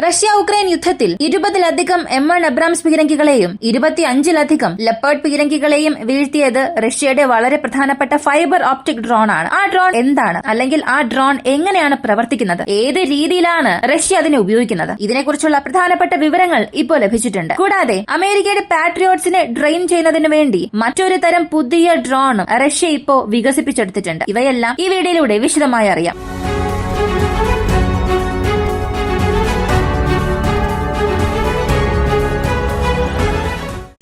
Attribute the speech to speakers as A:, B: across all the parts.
A: Russia Ukraine യുദ്ധത്തിൽ 20-ലധികം M1 Abraham's പീരങ്കികളെയും 25-ലധികം leopard പീരങ്കികളെയും വീഴ്ത്തിയത് റഷ്യയുടെ വളരെ പ്രധാനപ്പെട്ട ഫൈബർ ഓപ്റ്റിക് ഡ്രോൺ ആണ്. ആ ഡ്രോൺ എന്താണ്, അല്ലെങ്കിൽ ആ ഡ്രോൺ എങ്ങനെയാണ് പ്രവർത്തിക്കുന്നത്, ഏത് രീതിയിലാണ് റഷ്യ അതിനെ ഉപയോഗിക്കുന്നത്, ഇതിനെക്കുറിച്ചുള്ള പ്രധാനപ്പെട്ട വിവരങ്ങൾ ഇപ്പോൾ ലഭിച്ചിട്ടുണ്ട്. കൂടാതെ അമേരിക്കയുടെ പാട്രിയോട്സിനെ ഡ്രെയിൻ ചെയ്യുന്നതിന് വേണ്ടി മറ്റൊരു തരം പുതിയ ഡ്രോണും റഷ്യ ഇപ്പോ വികസിപ്പിച്ചെടുത്തിട്ടുണ്ട്. ഇവയെല്ലാം ഈ വീഡിയോയിലൂടെ വിശദമായി അറിയാം.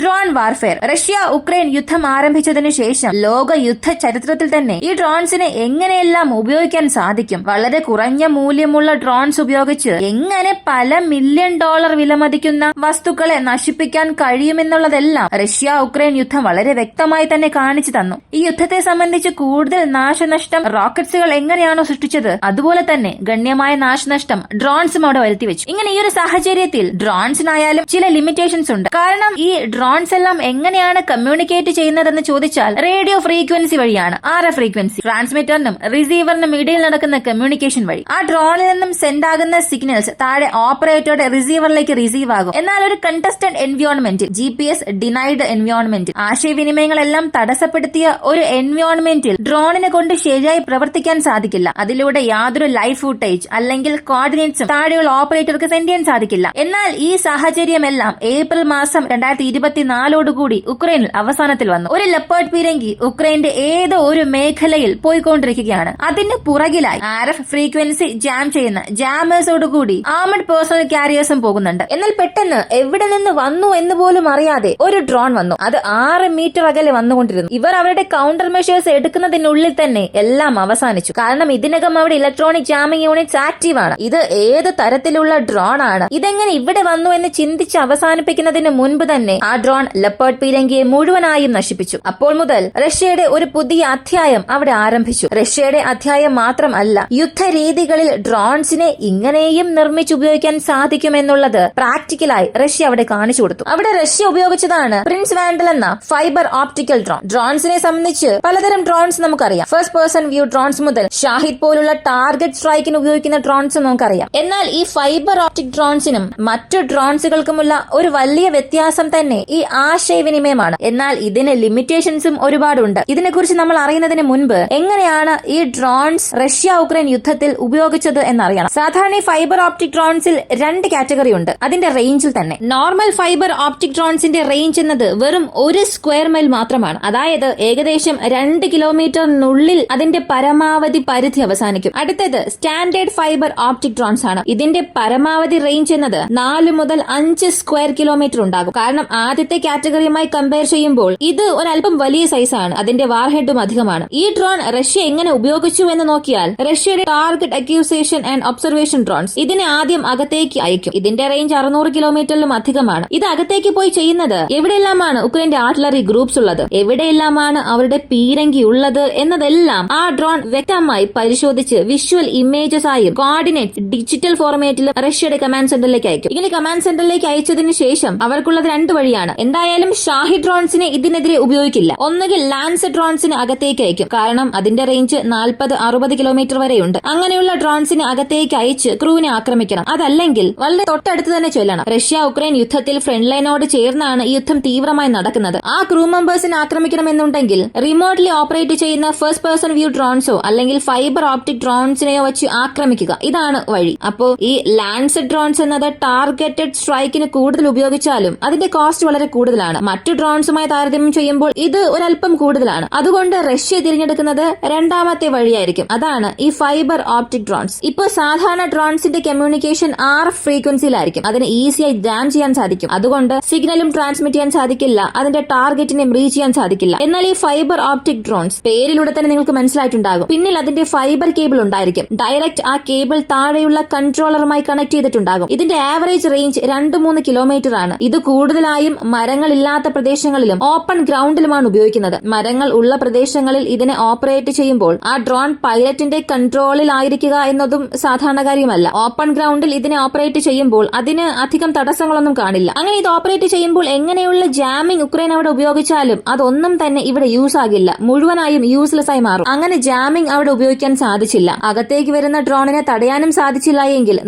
A: Drone warfare. റഷ്യ ഉക്രൈൻ യുദ്ധം ആരംഭിച്ചതിനു ശേഷം ലോക യുദ്ധ ചരിത്രത്തിൽ തന്നെ ഈ ഡ്രോൺസിനെ എങ്ങനെയെല്ലാം ഉപയോഗിക്കാൻ സാധിക്കും, വളരെ കുറഞ്ഞ മൂല്യമുള്ള ഡ്രോൺസ് ഉപയോഗിച്ച് എങ്ങനെ പല $1 മില്യൺ വിലമതിക്കുന്ന വസ്തുക്കളെ നശിപ്പിക്കാൻ കഴിയുമെന്നുള്ളതെല്ലാം റഷ്യ ഉക്രൈൻ യുദ്ധം വളരെ വ്യക്തമായി തന്നെ കാണിച്ചു തന്നു. ഈ യുദ്ധത്തെ സംബന്ധിച്ച് കൂടുതൽ നാശനഷ്ടം റോക്കറ്റ്സുകൾ എങ്ങനെയാണോ സൃഷ്ടിച്ചത്, അതുപോലെ തന്നെ ഗണ്യമായ നാശനഷ്ടം ഡ്രോൺസും അവിടെ വരുത്തിവെച്ചു. ഇങ്ങനെ ഈ ഒരു സാഹചര്യത്തിൽ ഡ്രോൺസിനായാലും ചില ലിമിറ്റേഷൻസ് ഉണ്ട്. കാരണം ഈ ഡ്രോൺസ് എല്ലാം എങ്ങനെയാണ് കമ്മ്യൂണിക്കേറ്റ് ചെയ്യുന്നതെന്ന് ചോദിച്ചാൽ റേഡിയോ ഫ്രീക്വൻസി വഴിയാണ്. RF ഫ്രീക്വൻസി, ട്രാൻസ്മിറ്ററിനും റിസീവറിനും ഇടയിൽ നടക്കുന്ന കമ്മ്യൂണിക്കേഷൻ വഴി. ആ ഡ്രോണിൽ നിന്നും സെൻഡ് ആകുന്ന സിഗ്നൽസ് താഴെ ഓപ്പറേറ്ററുടെ റിസീവറിലേക്ക് റിസീവ് ആകും. എന്നാൽ ഒരു കണ്ടസ്റ്റന്റ് എൻവയോൺമെന്റിൽ, GPS ഡിനൈഡ് എൻവയോൺമെന്റിൽ, ആശയവിനിമയങ്ങളെല്ലാം തടസ്സപ്പെടുത്തിയ ഒരു എൻവയോൺമെന്റിൽ ഡ്രോണിനെ കൊണ്ട് ശരിയായി പ്രവർത്തിക്കാൻ സാധിക്കില്ല. അതിലൂടെ യാതൊരു ലൈവ് ഫുട്ടേജ് അല്ലെങ്കിൽ കോർഡിനേറ്റ്സും താഴെയുള്ള ഓപ്പറേറ്റർക്ക് സെൻഡ് ചെയ്യാൻ സാധിക്കില്ല. എന്നാൽ ഈ സാഹചര്യമെല്ലാം ഏപ്രിൽ മാസം 2024 ഉക്രൈനിൽ അവസാനത്തിൽ വന്നു. ഒരു ലെപ്പേർഡ് പീരങ്കി ഉക്രൈന്റെ ഏതോ ഒരു മേഖലയിൽ പോയിക്കൊണ്ടിരിക്കുകയാണ്. അതിന് പുറകിലായി RF ഫ്രീക്വൻസി ജാം ചെയ്യുന്ന ജാമേഴ്സോടുകൂടി ആർമഡ് പേഴ്സണൽ കാരിയേഴ്സും പോകുന്നുണ്ട്. എന്നാൽ പെട്ടെന്ന് എവിടെ നിന്ന് വന്നു എന്ന് പോലും അറിയാതെ ഒരു ഡ്രോൺ വന്നു. അത് 6 മീറ്റർ അകലെ വന്നുകൊണ്ടിരുന്നു. ഇവർ അവരുടെ കൗണ്ടർ മെഷേഴ്സ് എടുക്കുന്നതിനുള്ളിൽ തന്നെ എല്ലാം അവസാനിച്ചു. കാരണം ഇതിനകം അവിടെ ഇലക്ട്രോണിക് ജാമിംഗ് യൂണിറ്റ്സ് ആക്റ്റീവ് ആണ്. ഇത് ഏത് തരത്തിലുള്ള ഡ്രോൺ ആണ്, ഇതെങ്ങനെ ഇവിടെ വന്നു എന്ന് ചിന്തിച്ച് അവസാനിപ്പിക്കുന്നതിന് മുൻപ് തന്നെ ആ ഡ്രോൺ ലെപ്പേർഡ് പീരങ്കിയെ മുഴുവനായും നശിപ്പിച്ചു. അപ്പോൾ മുതൽ റഷ്യയുടെ ഒരു പുതിയ അധ്യായം അവിടെ ആരംഭിച്ചു. റഷ്യയുടെ അധ്യായം മാത്രമല്ല, യുദ്ധരീതികളിൽ ഡ്രോൺസിനെ ഇങ്ങനെയും നിർമ്മിച്ചുപയോഗിക്കാൻ സാധിക്കുമെന്നുള്ളത് പ്രാക്ടിക്കലായി റഷ്യ അവിടെ കാണിച്ചു കൊടുത്തു. അവിടെ റഷ്യ ഉപയോഗിച്ചതാണ് പ്രിൻസ് വാൻഡൽ എന്ന ഫൈബർ ഓപ്റ്റിക്കൽ ഡ്രോൺ. ഡ്രോൺസിനെ സംബന്ധിച്ച് പലതരം ഡ്രോൺസ് നമുക്കറിയാം. ഫസ്റ്റ് പേഴ്സൺ വ്യൂ ഡ്രോൺസ് മുതൽ ഷാഹിദ് പോലുള്ള ടാർഗറ്റ് സ്ട്രൈക്കിന് ഉപയോഗിക്കുന്ന ഡ്രോൺസ് നമുക്കറിയാം. എന്നാൽ ഈ ഫൈബർ ഓപ്റ്റിക് ഡ്രോൺസിനും മറ്റു ഡ്രോൺസുകൾക്കുമുള്ള ഒരു വലിയ വ്യത്യാസം തന്നെ ഈ ആശയവിനിമയമാണ്. എന്നാൽ ഇതിന് ലിമിറ്റേഷൻസും ഒരുപാടുണ്ട്. ഇതിനെക്കുറിച്ച് നമ്മൾ അറിയുന്നതിന് മുൻപ് എങ്ങനെയാണ് ഈ ഡ്രോൺസ് റഷ്യ ഉക്രൈൻ യുദ്ധത്തിൽ ഉപയോഗിച്ചത് എന്നറിയണം. സാധാരണ ഫൈബർ ഓപ്റ്റിക് ഡ്രോൺസിൽ 2 കാറ്റഗറി ഉണ്ട്. അതിന്റെ റേഞ്ചിൽ തന്നെ നോർമൽ ഫൈബർ ഓപ്റ്റിക് ഡ്രോൺസിന്റെ റേഞ്ച് എന്നത് വെറും 1 സ്ക്വയർ മൈൽ മാത്രമാണ്. അതായത് ഏകദേശം 2 കിലോമീറ്ററിനുള്ളിൽ അതിന്റെ പരമാവധി പരിധി അവസാനിക്കും. അടുത്തത് സ്റ്റാൻഡേർഡ് ഫൈബർ ഓപ്റ്റിക് ഡ്രോൺസ് ആണ്. ഇതിന്റെ പരമാവധി റേഞ്ച് എന്നത് 4 മുതൽ 5 സ്ക്വയർ കിലോമീറ്റർ ഉണ്ടാകും. കാരണം ആദ്യത്തെ കാറ്റഗറിയുമായി കമ്പയർ ചെയ്യുമ്പോൾ ഇത് ഒരല്പം വലിയ സൈസാണ്. അതിന്റെ വാർഹെഡും അധികമാണ്. ഈ ഡ്രോൺ റഷ്യ എങ്ങനെ ഉപയോഗിച്ചു എന്ന് നോക്കിയാൽ റഷ്യയുടെ target accusation and observation drones ഇതിനെ ആദ്യം അകത്തേക്ക് അയക്കും. ഇതിന്റെ റേഞ്ച് 600 കിലോമീറ്ററിലും അധികമാണ്. ഇത് അകത്തേക്ക് പോയി ചെയ്യുന്നത് എവിടെയെല്ലാമാണ് ഉക്രൈന്റെ ആർട്ടിലറി ഗ്രൂപ്പ്സ് ഉള്ളത്, എവിടെയെല്ലാമാണ് അവരുടെ പീരങ്കി ഉള്ളത് എന്നതെല്ലാം ആ ഡ്രോൺ വ്യക്തമായി പരിശോധിച്ച് വിഷ്വൽ ഇമേജസ് ആയും കോർഡിനേറ്റ്സ് ഡിജിറ്റൽ ഫോർമാറ്റിലും റഷ്യയുടെ കമാൻഡ് സെന്ററിലേക്ക് അയക്കും. ഇങ്ങനെ കമാൻഡ് സെന്ററിലേക്ക് അയച്ചതിന് ശേഷം അവർക്കുള്ളത് 2 വഴിയാണ്. എന്തായാലും ഷാഹിദ് ഡ്രോൺസിനെ ഇതിനെതിരെ ഉപയോഗിക്കില്ല. ഒന്നുകിൽ ലാൻസ് ഡ്രോൺസിന് അകത്തേക്ക് അയക്കും. കാരണം അതിന്റെ റേഞ്ച് 40-60 കിലോമീറ്റർ വരെയുണ്ട്. അങ്ങനെയുള്ള ഡ്രോൺസിന് അകത്തേക്ക് അയച്ച് ക്രൂവിനെ ആക്രമിക്കണം. അതല്ലെങ്കിൽ വളരെ തൊട്ടടുത്ത് തന്നെ ചൊല്ലണം. റഷ്യ ഉക്രൈൻ യുദ്ധത്തിൽ ഫ്രണ്ട് ലൈനോട് ചേർന്നാണ് ഈ യുദ്ധം തീവ്രമായി നടക്കുന്നത്. ആ ക്രൂ മെമ്പേഴ്സിനെ ആക്രമിക്കണമെന്നുണ്ടെങ്കിൽ റിമോട്ട്ലി ഓപ്പറേറ്റ് ചെയ്യുന്ന ഫസ്റ്റ് പേഴ്സൺ വ്യൂ ഡ്രോൺസോ അല്ലെങ്കിൽ ഫൈബർ ഓപ്റ്റിക് ഡ്രോൺസിനെയോ വെച്ച് ആക്രമിക്കുക. ഇതാണ് വഴി. അപ്പോ ഈ ലാൻസ് ഡ്രോൺസ് എന്നത് ടാർഗറ്റഡ് സ്ട്രൈക്കിന് കൂടുതൽ ഉപയോഗിച്ചാലും അതിന്റെ കോസ്റ്റ് വളരെ കൂടുതലാണ്. മറ്റു ഡ്രോൺസുമായി താരതമ്യം ചെയ്യുമ്പോൾ ഇത് ഒരല്പം കൂടുതലാണ്. അതുകൊണ്ട് റഷ്യ തിരഞ്ഞെടുക്കുന്നത് 2ാമത്തെ വഴിയായിരിക്കും. അതാണ് ഈ ഫൈബർ ഓപ്റ്റിക് ഡ്രോൺസ്. ഇപ്പോൾ സാധാരണ ഡ്രോൺസിന്റെ കമ്മ്യൂണിക്കേഷൻ RF ഫ്രീക്വൻസിയിലായിരിക്കും. അതിന് ഈസിയായി ജാം ചെയ്യാൻ സാധിക്കും. അതുകൊണ്ട് സിഗ്നലും ട്രാൻസ്മിറ്റ് ചെയ്യാൻ സാധിക്കില്ല, അതിന്റെ ടാർഗറ്റിനെ റീച്ച് ചെയ്യാൻ സാധിക്കില്ല. എന്നാൽ ഈ ഫൈബർ ഓപ്റ്റിക് ഡ്രോൺസ് പേരിലൂടെ തന്നെ നിങ്ങൾക്ക് മനസ്സിലായിട്ടുണ്ടാകും. പിന്നിൽ അതിന്റെ ഫൈബർ കേബിൾ ഉണ്ടായിരിക്കും. ഡയറക്റ്റ് ആ കേബിൾ താഴെയുള്ള കൺട്രോളറുമായി കണക്ട് ചെയ്തിട്ടുണ്ടാകും. ഇതിന്റെ ആവറേജ് റേഞ്ച് 2-3 കിലോമീറ്റർ ആണ്. ഇത് കൂടുതലായും മരങ്ങൾ മരങ്ങളില്ലാത്ത പ്രദേശങ്ങളിലും ഓപ്പൺ ഗ്രൗണ്ടിലുമാണ് ഉപയോഗിക്കുന്നത്. മരങ്ങൾ ഉള്ള പ്രദേശങ്ങളിൽ ഇതിനെ ഓപ്പറേറ്റ് ചെയ്യുമ്പോൾ ആ ഡ്രോൺ പൈലറ്റിന്റെ കൺട്രോളിൽ ആയിരിക്കുക എന്നതും സാധാരണ കാര്യമല്ല. ഓപ്പൺ ഗ്രൗണ്ടിൽ ഇതിനെ ഓപ്പറേറ്റ് ചെയ്യുമ്പോൾ അതിന് അധികം തടസ്സങ്ങളൊന്നും കാണില്ല. അങ്ങനെ ഇത് ഓപ്പറേറ്റ് ചെയ്യുമ്പോൾ എങ്ങനെയുള്ള ജാമിംഗ് ഉക്രൈൻ അവിടെ ഉപയോഗിച്ചാലും അതൊന്നും തന്നെ ഇവിടെ യൂസ് ആകില്ല, മുഴുവനായും യൂസ്ലെസ് ആയി മാറും. അങ്ങനെ ജാമിംഗ് അവിടെ ഉപയോഗിക്കാൻ സാധിച്ചില്ല. അകത്തേക്ക് വരുന്ന ഡ്രോണിനെ തടയാനും സാധിച്ചില്ല എങ്കിൽ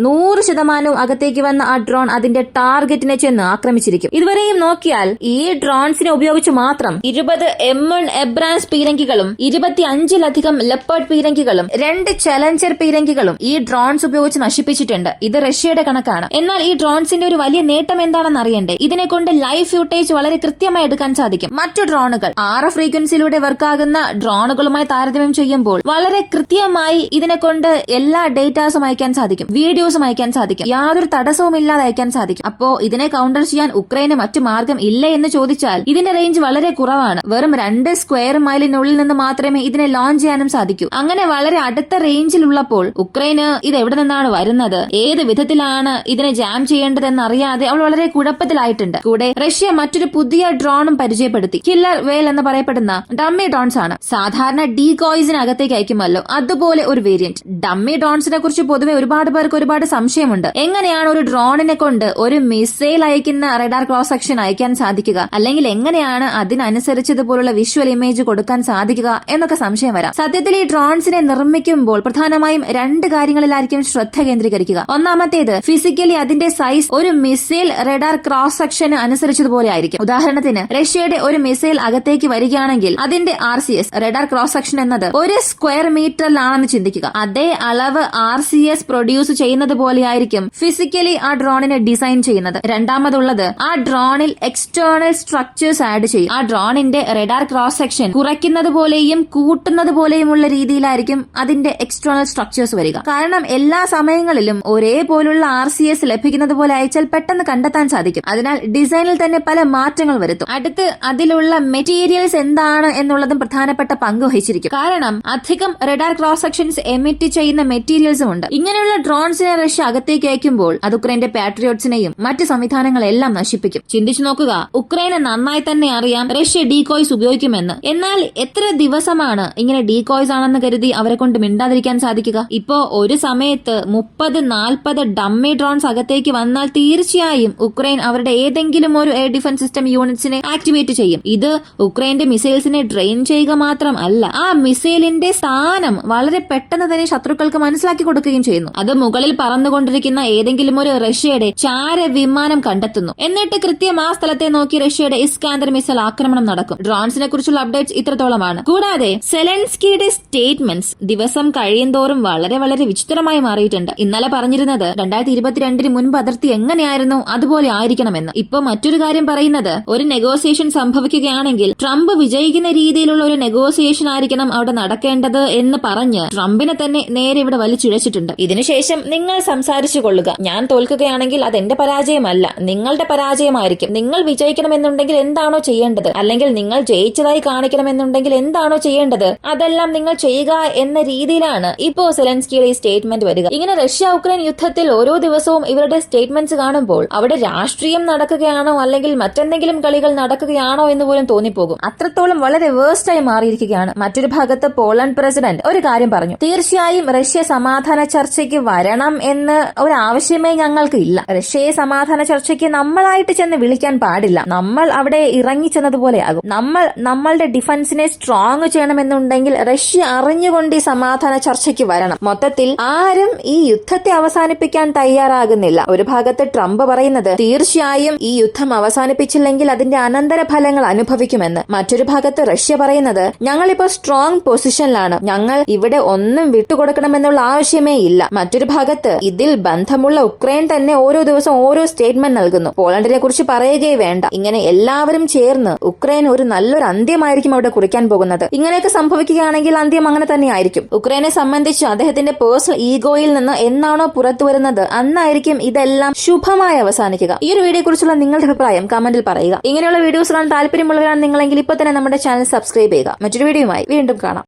A: 100% അകത്തേക്ക് വന്ന ആ ഡ്രോൺ അതിന്റെ ടാർഗറ്റിനെ ചെന്ന് ആക്രമിച്ചിരിക്കും. ഇതുവരെയും നോക്കിയാൽ ഈ ഡ്രോൺസിനെ ഉപയോഗിച്ച് മാത്രം 20 M1 എബ്രാംസ് പീരങ്കികളും 25ലധികം ലെപ്പേർഡ് പീരങ്കികളും 2 ചലഞ്ചർ പീരങ്കികളും ഈ ഡ്രോൺസ് ഉപയോഗിച്ച് നശിപ്പിച്ചിട്ടുണ്ട്. ഇത് റഷ്യയുടെ കണക്കാണ്. എന്നാൽ ഈ ഡ്രോൺസിന്റെ ഒരു വലിയ നേട്ടം എന്താണെന്ന് അറിയണ്ടേ? ഇതിനെ കൊണ്ട് ലൈവ് ഫ്യൂട്ടേജ് വളരെ കൃത്യമായി എടുക്കാൻ സാധിക്കും. മറ്റു ഡ്രോണുകൾ 6 ഫ്രീക്വൻസിയിലൂടെ വർക്കാകുന്ന ഡ്രോണുകളുമായി താരതമ്യം ചെയ്യുമ്പോൾ വളരെ കൃത്യമായി ഇതിനെ കൊണ്ട് എല്ലാ ഡേറ്റാസും അയക്കാൻ സാധിക്കും, വീഡിയോസും അയക്കാൻ സാധിക്കും, യാതൊരു തടസ്സവും ഇല്ലാതെ അയക്കാൻ സാധിക്കും. അപ്പോ ഇതിനെ കൗണ്ടർ ചെയ്യാൻ ഉക്രൈന് മറ്റു മാർഗം ഇല്ല എന്ന് ചോദിച്ചാൽ ഇതിന്റെ റേഞ്ച് വളരെ കുറവാണ്. വെറും 2 സ്ക്വയർ മൈലിനുള്ളിൽ നിന്ന് മാത്രമേ ഇതിനെ ലോഞ്ച് ചെയ്യാനും സാധിക്കൂ. അങ്ങനെ വളരെ അടുത്ത റേഞ്ചിലുള്ളപ്പോൾ ഉക്രൈന് ഇത് എവിടെ നിന്നാണ് വരുന്നത്, ഏത് വിധത്തിലാണ് ഇതിനെ ജാം ചെയ്യേണ്ടതെന്ന് അറിയാതെ അവൾ വളരെ കുഴപ്പത്തിലായിട്ടുണ്ട്. കൂടെ റഷ്യ മറ്റൊരു പുതിയ ഡ്രോണും പരിചയപ്പെടുത്തി. കില്ലർ വേൽ എന്ന് പറയപ്പെടുന്ന ഡമ്മി ഡ്രോൺസ് ആണ്. സാധാരണ ഡീകോയ്സിന് അകത്തേക്ക് അയക്കുമല്ലോ, അതുപോലെ ഒരു വേരിയന്റ്. ഡമ്മി ഡ്രോൺസിനെ കുറിച്ച് പൊതുവെ ഒരുപാട് പേർക്ക് ഒരുപാട് സംശയമുണ്ട്. എങ്ങനെയാണ് ഒരു ഡ്രോണിനെ കൊണ്ട് ഒരു മിസൈൽ അയക്കുന്ന റഡാർ ക്രോസ് സെക്ഷൻ അയക്കാൻ സാധിക്കുക, അല്ലെങ്കിൽ എങ്ങനെയാണ് അതിനനുസരിച്ചതുപോലുള്ള വിഷ്വൽ ഇമേജ് കൊടുക്കാൻ സാധിക്കുക എന്നൊക്കെ സംശയം വരാം. സത്യത്തിൽ ഈ ഡ്രോൺസിനെ നിർമ്മിക്കുമ്പോൾ പ്രധാനമായും 2 കാര്യങ്ങളിലായിരിക്കും ശ്രദ്ധ കേന്ദ്രീകരിക്കുക. ഒന്നാമത്തേത് ഫിസിക്കലി അതിന്റെ സൈസ് ഒരു മിസൈൽ റഡാർ ക്രോസ് സെക്ഷന് അനുസരിച്ചതുപോലെ ആയിരിക്കും. ഉദാഹരണത്തിന് റഷ്യയുടെ ഒരു മിസൈൽ അകത്തേക്ക് വരികയാണെങ്കിൽ അതിന്റെ RCS റഡാർ ക്രോസ് സെക്ഷൻ എന്നത് 1 സ്ക്വയർ മീറ്ററിലാണെന്ന് ചിന്തിക്കുക. അതേ അളവ് RCS പ്രൊഡ്യൂസ് ചെയ്യുന്നത് പോലെയായിരിക്കും ഫിസിക്കലി ആ ഡ്രോണിനെ ഡിസൈൻ ചെയ്യുന്നത്. രണ്ടാമതുള്ളത് ആ ഡ്രോണിൽ എക്സ്റ്റേണൽ സ്ട്രക്ചേഴ്സ് ആഡ് ചെയ്യും. ആ ഡ്രോണിന്റെ റഡാർ ക്രോസ് സെക്ഷൻ കുറയ്ക്കുന്നത് പോലെയും കൂട്ടുന്നത് പോലെയുമുള്ള രീതിയിലായിരിക്കും അതിന്റെ എക്സ്റ്റേണൽ സ്ട്രക്ചേഴ്സ് വരിക. കാരണം എല്ലാ സമയങ്ങളിലും ഒരേപോലുള്ള RCS ലഭിക്കുന്നത് പോലെ അയച്ചാൽ പെട്ടെന്ന് കണ്ടെത്താൻ സാധിക്കും. അതിനാൽ ഡിസൈനിൽ തന്നെ പല മാറ്റങ്ങൾ വരുത്തും. അടുത്ത് അതിലുള്ള മെറ്റീരിയൽസ് എന്താണ് എന്നുള്ളതും പ്രധാനപ്പെട്ട പങ്ക് വഹിച്ചിരിക്കും. കാരണം അധികം റഡാർ ക്രോസ് സെക്ഷൻസ് എമിറ്റ് ചെയ്യുന്ന മെറ്റീരിയൽസും ഉണ്ട്. ഇങ്ങനെയുള്ള ഡ്രോൺസിനെ റഷ്യ അകത്തേക്ക് അയക്കുമ്പോൾ അത് ഉക്രൈന്റെ പാട്രിയോട്സിനെയും മറ്റ് സംവിധാനങ്ങളെല്ലാം നശിപ്പിക്കും. ചിന്തിച്ചു നോക്കുക, ഉക്രൈന് നന്നായി തന്നെ അറിയാം റഷ്യ ഡീകോയ്സ് ഉപയോഗിക്കുമെന്ന്. എന്നാൽ എത്ര ദിവസമാണ് ഇങ്ങനെ ഡീകോയ്സ് ആണെന്ന് കരുതി അവരെ കൊണ്ട് മിണ്ടാതിരിക്കാൻ സാധിക്കുക? ഇപ്പോ ഒരു സമയത്ത് 30-40 ഡമ്മി ഡ്രോൺസ് അകത്തേക്ക് വന്നാൽ തീർച്ചയായും ഉക്രൈൻ അവരുടെ ഏതെങ്കിലും ഒരു എയർ ഡിഫൻസ് സിസ്റ്റം യൂണിറ്റ്സിനെ ആക്ടിവേറ്റ് ചെയ്യും. ഇത് ഉക്രൈന്റെ മിസൈൽസിനെ ഡ്രെയിൻ ചെയ്യുക മാത്രം അല്ല, ആ മിസൈലിന്റെ സ്ഥാനം വളരെ പെട്ടെന്ന് തന്നെ ശത്രുക്കൾക്ക് മനസ്സിലാക്കി കൊടുക്കുകയും ചെയ്യുന്നു. അത് മുകളിൽ പറന്നുകൊണ്ടിരിക്കുന്ന ഏതെങ്കിലും ഒരു റഷ്യയുടെ ചാര വിമാനം കണ്ടെത്തുന്നു. എന്നിട്ട് കൃത്യം ആ സ്ഥലത്തെ നോക്കി റഷ്യയുടെ ഇസ്കാന്ദർ മിസൈൽ ആക്രമണം നടക്കും. ഡ്രോൺസിനെ കുറിച്ചുള്ള അപ്ഡേറ്റ്സ് ഇത്രത്തോളമാണ്. കൂടാതെ സെലൻസ്കിയുടെ സ്റ്റേറ്റ്മെന്റ്സ് ദിവസം കഴിയുന്തോറും വളരെ വളരെ വിചിത്രമായി മാറിയിട്ടുണ്ട്. ഇന്നലെ പറഞ്ഞിരുന്നത് 2022 മുൻപ് അതിർത്തി എങ്ങനെയായിരുന്നു അതുപോലെ ആയിരിക്കണമെന്ന്. ഇപ്പൊ മറ്റൊരു കാര്യം പറയുന്നത്, ഒരു നെഗോസിയേഷൻ സംഭവിക്കുകയാണെങ്കിൽ ട്രംപ് വിജയിക്കുന്ന രീതിയിലുള്ള ഒരു നെഗോസിയേഷൻ ആയിരിക്കണം അവിടെ നടക്കേണ്ടത് എന്ന് പറഞ്ഞ് ട്രംപിനെ തന്നെ നേരെ ഇവിടെ വലിച്ചിഴച്ചിട്ടുണ്ട്. ഇതിനുശേഷം നിങ്ങൾ സംസാരിച്ചു കൊള്ളുക, ഞാൻ തോൽക്കുകയാണെങ്കിൽ അതെന്റെ പരാജയമല്ല, നിങ്ങളുടെ പരാജയമായിരിക്കും. നിങ്ങൾ വിജയിക്കണമെന്നുണ്ടെങ്കിൽ എന്താണോ ചെയ്യേണ്ടത്, അല്ലെങ്കിൽ നിങ്ങൾ ജയിച്ചതായി കാണിക്കണമെന്നുണ്ടെങ്കിൽ എന്താണോ ചെയ്യേണ്ടത് അതെല്ലാം നിങ്ങൾ ചെയ്യുക എന്ന രീതിയിലാണ് ഇപ്പോ സെലൻസ്കിയുടെ ഈ സ്റ്റേറ്റ്മെന്റ് വരിക. ഇങ്ങനെ റഷ്യ ഉക്രൈൻ യുദ്ധത്തിൽ ഓരോ ദിവസവും ഇവരുടെ സ്റ്റേറ്റ്മെന്റ്സ് കാണുമ്പോൾ അവിടെ രാഷ്ട്രീയം നടക്കുകയാണോ അല്ലെങ്കിൽ മറ്റെന്തെങ്കിലും കളികൾ നടക്കുകയാണോ എന്ന് പോലും തോന്നിപ്പോകും. അത്രത്തോളം വളരെ വേഴ്സ്റ്റായി മാറിയിരിക്കുകയാണ്. മറ്റൊരു ഭാഗത്ത് പോളണ്ട് പ്രസിഡന്റ് ഒരു കാര്യം പറഞ്ഞു, തീർച്ചയായും റഷ്യ സമാധാന ചർച്ചയ്ക്ക് വരണം എന്ന് ഒരു ആവശ്യമേ ഞങ്ങൾക്ക് ഇല്ല. റഷ്യയെ സമാധാന ചർച്ചയ്ക്ക് നമ്മളായിട്ട് ചെന്ന് വിളിക്കാൻ പാടില്ല, നമ്മൾ അവിടെ ഇറങ്ങിച്ചെന്നതുപോലെയാകും. നമ്മൾ നമ്മളുടെ ഡിഫൻസിനെ സ്ട്രോങ് ചെയ്യണമെന്നുണ്ടെങ്കിൽ റഷ്യ അറിഞ്ഞുകൊണ്ട് ഈ സമാധാന ചർച്ചയ്ക്ക് വരണം. മൊത്തത്തിൽ ആരും ഈ യുദ്ധത്തെ അവസാനിപ്പിക്കാൻ തയ്യാറാകുന്നില്ല. ഒരു ഭാഗത്ത് ട്രംപ് പറയുന്നത് തീർച്ചയായും ഈ യുദ്ധം അവസാനിപ്പിച്ചില്ലെങ്കിൽ അതിന്റെ അനന്തര ഫലങ്ങൾ അനുഭവിക്കുമെന്ന്. മറ്റൊരു ഭാഗത്ത് റഷ്യ പറയുന്നത് ഞങ്ങളിപ്പോ സ്ട്രോങ് പൊസിഷനിലാണ്, ഞങ്ങൾ ഇവിടെ ഒന്നും വിട്ടുകൊടുക്കണമെന്നുള്ള ആവശ്യമേ ഇല്ല. മറ്റൊരു ഭാഗത്ത് ഇതിൽ ബന്ധമുള്ള ഉക്രൈൻ തന്നെ ഓരോ ദിവസം ഓരോ സ്റ്റേറ്റ്മെന്റ് നൽകുന്നു. പോളണ്ടിനെ കുറിച്ച് പറയുകയേ വേണ്ട. ഇങ്ങനെ എല്ലാവരും ചേർന്ന് ഉക്രൈൻ ഒരു നല്ലൊരു അന്ത്യമായിരിക്കും അവിടെ കുറിക്കാൻ പോകുന്നത്. ഇങ്ങനെയൊക്കെ സംഭവിക്കുകയാണെങ്കിൽ അന്ത്യം അങ്ങനെ തന്നെ ആയിരിക്കും. ഉക്രൈനെ സംബന്ധിച്ച് അദ്ദേഹത്തിന്റെ പേഴ്സണൽ ഈഗോയിൽ നിന്ന് എന്നാണോ പുറത്തു വരുന്നത് അന്നായിരിക്കും ഇതെല്ലാം ശുഭമായി അവസാനിക്കുക. ഈ ഒരു വീഡിയോ കുറിച്ചുള്ള നിങ്ങളുടെ അഭിപ്രായം കമന്റിൽ പറയുക. ഇങ്ങനെയുള്ള വീഡിയോസ് കാണാൻ താല്പര്യമുള്ളവരാണ് നിങ്ങളെങ്കിൽ ഇപ്പോൾ തന്നെ നമ്മുടെ ചാനൽ സബ്സ്ക്രൈബ് ചെയ്യുക. മറ്റൊരു വീഡിയോയുമായി വീണ്ടും കാണാം.